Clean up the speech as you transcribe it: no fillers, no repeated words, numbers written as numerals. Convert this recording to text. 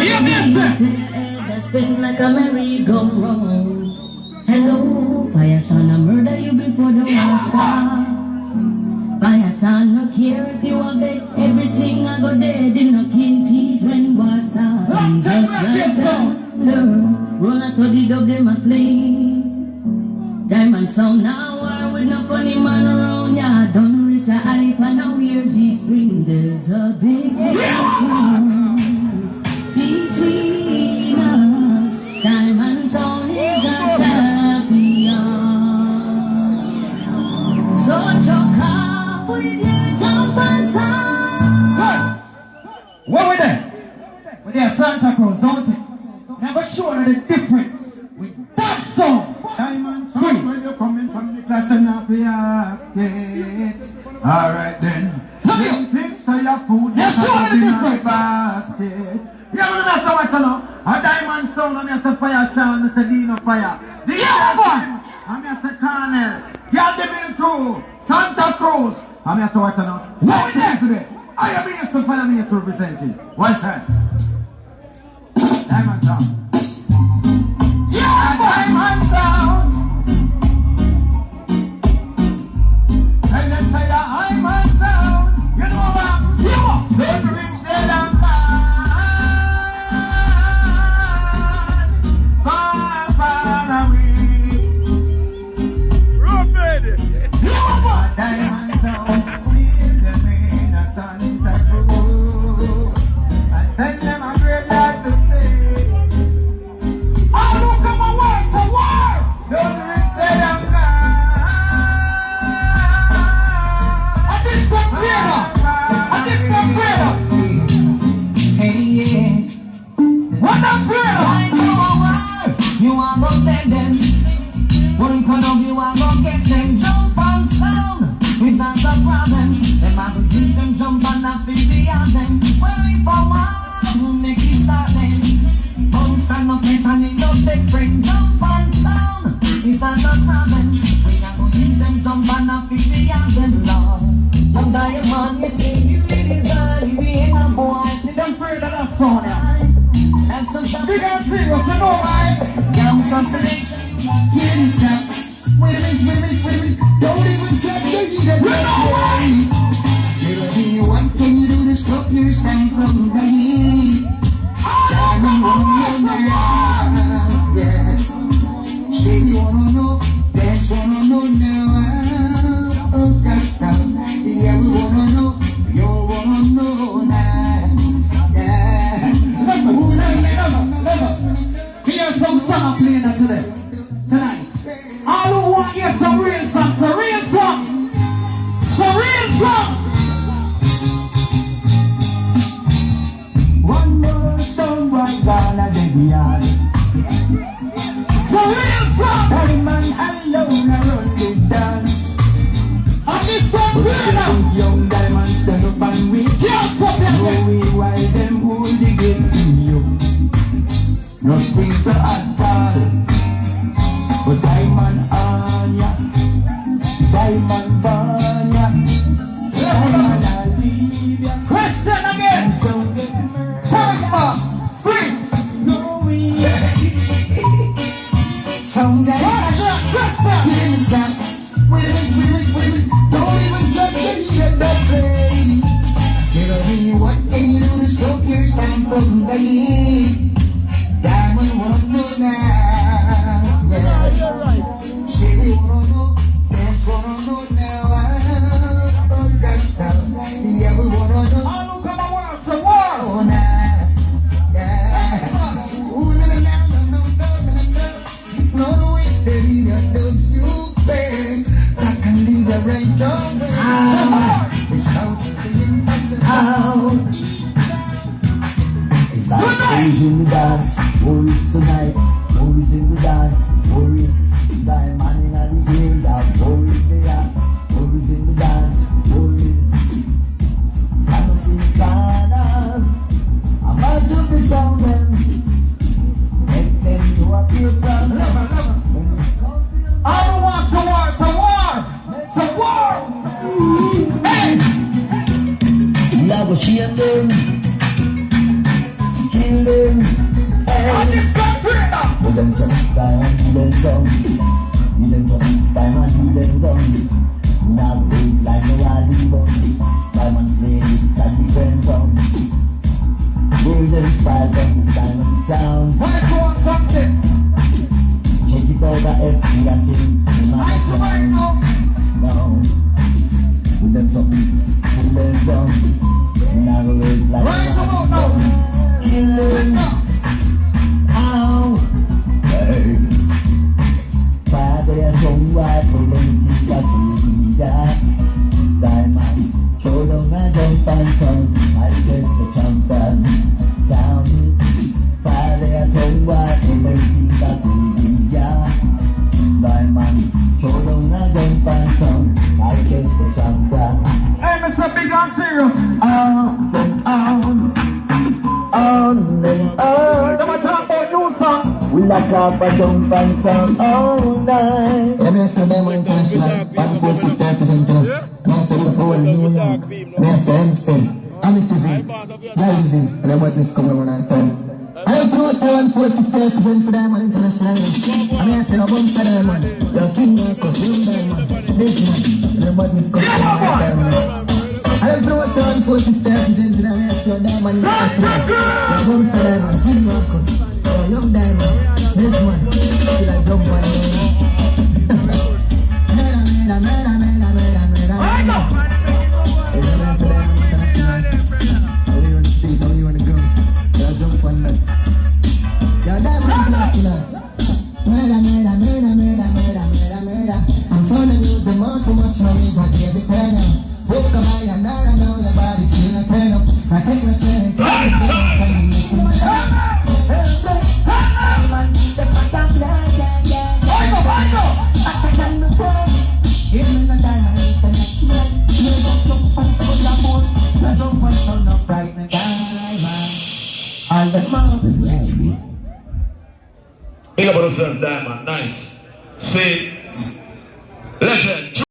That's been like a merry-go-round. Hello, fire son, I murder you before the war start. Fire son, no care if you are dead. Everything I go dead in no kin teeth when war start. Just like thunder, roll a so the dog them a flee. Diamond sound now war with no funny man around ya. Don't reach a hype and now we're G-string. There's a big difference between us. Diamond sound is a champion. So choke up with your jump and sound. What we there? We there Santa Cruz, don't it? Never sure the difference with that song. Diamond sound, when you're coming from the class and not the ask it. Alright then. Same things say your food, Let's show the in my difference. basket. Yeah, man, that's what you know. A diamond sound, and I say fire Sean, I say Dino fire. The Yeah, go on. and I say Colonel. Y'all the Bill Crew, Santa Cruz. And I say what you know. What we there? Today. I am here to fire me to representing. One time. Diamond sound. Yeah, Diamond sound. And then say the diamond sound. You know what? Don't reach there and far, far away. Diamond sound, feel them in a Santa Cruz, and send them a great light to stay. I look at my words, a war. Don't reach there and I did some theater. I did some theater. Hey, yeah. What up, theater? I know a war. You are gonna get them. What in front of you are gonna get them. Jump on sound. It's not a problem. Them I will keep them jump and not 50 of them. Well, if I want, make it start them. Don't stand up and you don't take friend. Jump on sound. It's not a problem. We are gonna keep them jump and not 50 of them, Lord. Young diamond, you see, you really die. You ain't a boy. You don't fear that I'm sorry. And some Big ass serious, you know, right? young selection. Hear this now. Wait a minute. Don't even touch your head. Tell me what can you do to stop your son from dying? Diamond woman now. Yeah. Say you wanna know, that's wanna know now. Oh, gosh, now. Yeah, we wanna know, you wanna know now. Yeah. Here's some song playing today. Tonight. All who want to hear some real songs, some real songs. Some real songs. One more song right down at the yard. Some real songs. Diamond alone around the dance. And this song playing now. Young diamonds stand up and we Can't stop them. away while them hold the gate in you. Nothing so hard all. But diamond on ya. Diamond on ya. Diamond I'll leave ya. Question again. Don't get Charisma. Sweet. no way. Some guy. Question. Hear this now. Wait a minute. Don't even touch your head that way. Tell me what can you do to stop your son from dying? Diamond wanna know now. Yeah. Say we wanna know, dance wanna know now. Oh, gosh, now. Yeah, we wanna know. All who come and work, some war. Oh, now. Yeah. Ooh, no. No, wait, baby, I love you, babe. I can leave it right down there. It's out to the Out. It's out in the dance. Worries tonight. Worries in the dance. Worries. Diamond in the ear. That worries the dance. Worries in the dance. Worries. Something kind of. I'm about to be down them. Make them to appear proud. All who want some war, some war. Some war. Hey. I go shame them. Kill them. them. On this country now. We them some time and he them down. We them some time and he them down. Now big like no wadi bum. Diamond ladies that depend on. Give them style from the diamond sound. Let's go on something. Check it out the FBI sing. Nice to make them. No. We them some we them down. Now big like Right no about wadi now. bum. Kill them. Ow. Hey. Padre somewhere for them to get to Diamond, show them I don't find some. I guess the champion sound. Padre somewhere for them to get to Diamond, show them I don't find some. I guess the champion. Hey, Mr. Big and serious. On and on and on. Never talk about new song. We like up a jump and song all night. Every Sunday morning international, 140% I say the whole New York. I say Hempstead, Amityville, Galliville, and I want this coming on and time. I don't know say 140% for them on international. I say no bump for them on. Your King Marcus, Young Diamond, this man, and I want this coming on and time. I don't know say 140% for them. I say no Diamond international. Your bump for them on King Marcus. Young Diamond, this one, till I jump on you. Right now. It's a mess of them, how you on the street, how you on the ground, till I jump on them. Yo, Diamond international. I'm trying to use them all too much money, but they be turn up. Woke up high and I know your body still a turn up. I take my chair, Big up on yourself, Diamond. Nice. See, legend.